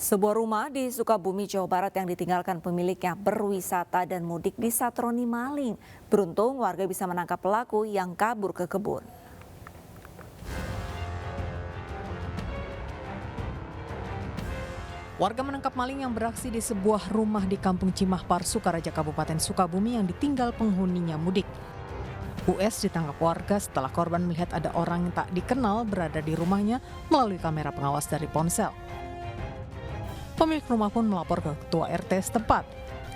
Sebuah rumah di Sukabumi, Jawa Barat yang ditinggalkan pemiliknya berwisata dan mudik disatroni maling. Beruntung warga bisa menangkap pelaku yang kabur ke kebun. Warga menangkap maling yang beraksi di sebuah rumah di Kampung Cimahpar, Sukaraja, Kabupaten Sukabumi yang ditinggal penghuninya mudik. US ditangkap warga setelah korban melihat ada orang yang tak dikenal berada di rumahnya melalui kamera pengawas dari ponsel. Pemilik rumah pun melapor ke ketua RT setempat.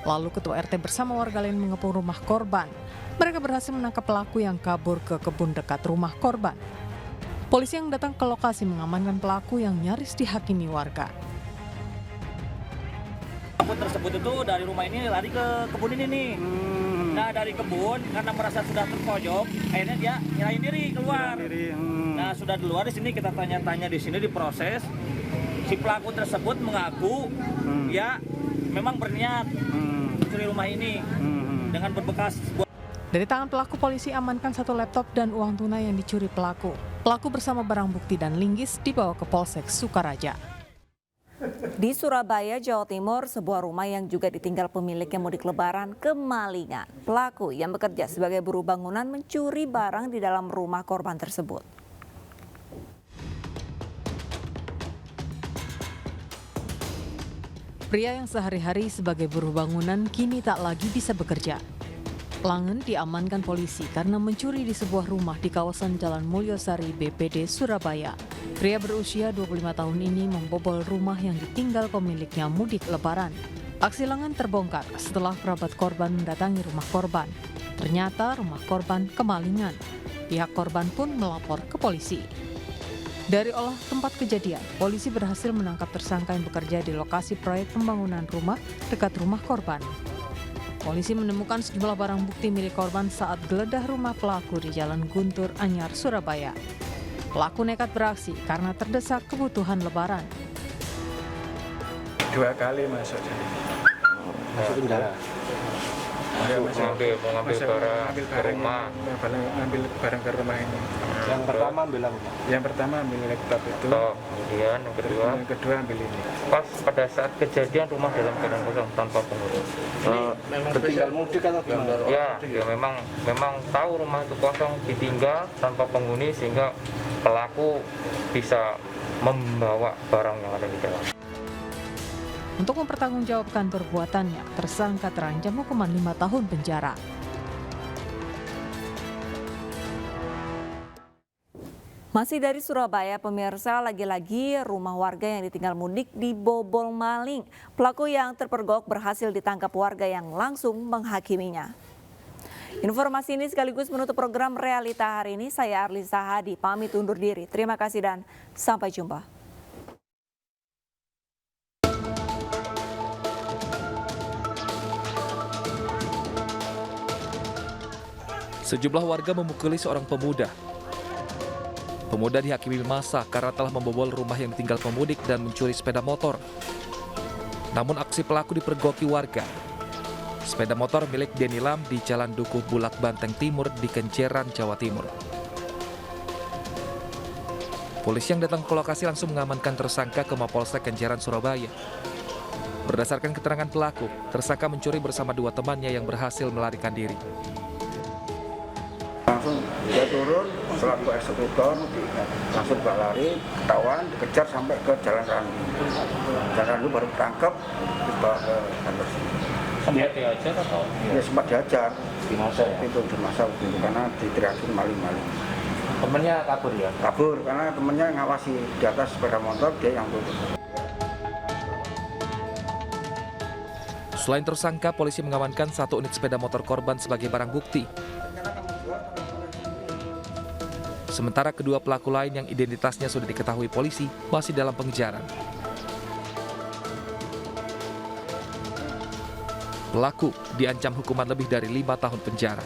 Lalu ketua RT bersama warga lain mengepung rumah korban. Mereka berhasil menangkap pelaku yang kabur ke kebun dekat rumah korban. Polisi yang datang ke lokasi mengamankan pelaku yang nyaris dihakimi warga. Pelaku tersebut itu dari rumah ini lari ke kebun ini nih. Nah dari kebun karena merasa sudah terpojok, akhirnya dia nyerahin diri keluar. Nah sudah di luar di sini kita tanya-tanya di sini diproses. Si pelaku tersebut mengaku ya memang berniat mencuri rumah ini dengan berbekas. Dari tangan pelaku, polisi amankan 1 laptop dan uang tunai yang dicuri pelaku. Pelaku bersama barang bukti dan linggis dibawa ke Polsek Sukaraja. Di Surabaya, Jawa Timur, sebuah rumah yang juga ditinggal pemiliknya mudik lebaran kemalingan. Pelaku yang bekerja sebagai buruh bangunan mencuri barang di dalam rumah korban tersebut. Pria yang sehari-hari sebagai buruh bangunan kini tak lagi bisa bekerja. Langen diamankan polisi karena mencuri di sebuah rumah di kawasan Jalan Mulyosari, BPD, Surabaya. Pria berusia 25 tahun ini membobol rumah yang ditinggal pemiliknya mudik lebaran. Aksi Langen terbongkar setelah kerabat korban mendatangi rumah korban. Ternyata rumah korban kemalingan. Pihak korban pun melapor ke polisi. Dari olah tempat kejadian, polisi berhasil menangkap tersangka yang bekerja di lokasi proyek pembangunan rumah dekat rumah korban. Polisi menemukan sejumlah barang bukti milik korban saat geledah rumah pelaku di Jalan Guntur Anyar, Surabaya. Pelaku nekat beraksi karena terdesak kebutuhan lebaran. 2 kali masuk. Masuk penjara. Mengambil barang ke rumah. Ngambil barang ke rumah ini. Yang pertama ambil apa? Yang pertama ambil laptop itu. Kemudian yang kedua ambil ini. Pas pada saat kejadian rumah dalam keadaan kosong tanpa penghuni. memang ditinggal mudik atau gimana? Ya memang tahu rumah itu kosong, ditinggal tanpa penghuni sehingga pelaku bisa membawa barang yang ada di dalam. Untuk mempertanggungjawabkan perbuatannya, tersangka terancam hukuman 5 tahun penjara. Masih dari Surabaya, pemirsa, lagi-lagi rumah warga yang ditinggal mudik dibobol maling. Pelaku yang terpergok berhasil ditangkap warga yang langsung menghakiminya. Informasi ini sekaligus menutup program Realita hari ini. Saya Arlisa Hadi, pamit undur diri. Terima kasih dan sampai jumpa. Sejumlah warga memukuli seorang pemuda. Pemuda dihakimi massa karena telah membobol rumah yang ditinggal pemudik dan mencuri sepeda motor. Namun aksi pelaku dipergoki warga. Sepeda motor milik Denny Lam di Jalan Dukuh Bulak, Banteng Timur di Kenjeran, Jawa Timur. Polisi yang datang ke lokasi langsung mengamankan tersangka ke Mapolsek Kenjeran, Surabaya. Berdasarkan keterangan pelaku, tersangka mencuri bersama 2 temannya yang berhasil melarikan diri. Langsung dia turun, selaku eksekutor langsung lari, ketahuan, dikejar sampai ke Jalan Randu. Jalan Randu baru ditangkap, dibawa ke kantor sini. Sempat diajar atau? Ya sempat diajar. Di masa ya? Itu di masa itu karena diteriakin maling-maling. Temennya kabur ya? Kabur karena temennya ngawasi di atas sepeda motor, dia yang turun. Selain tersangka, polisi mengamankan 1 unit sepeda motor korban sebagai barang bukti. Sementara kedua pelaku lain yang identitasnya sudah diketahui polisi masih dalam pengejaran. Pelaku diancam hukuman lebih dari 5 tahun penjara.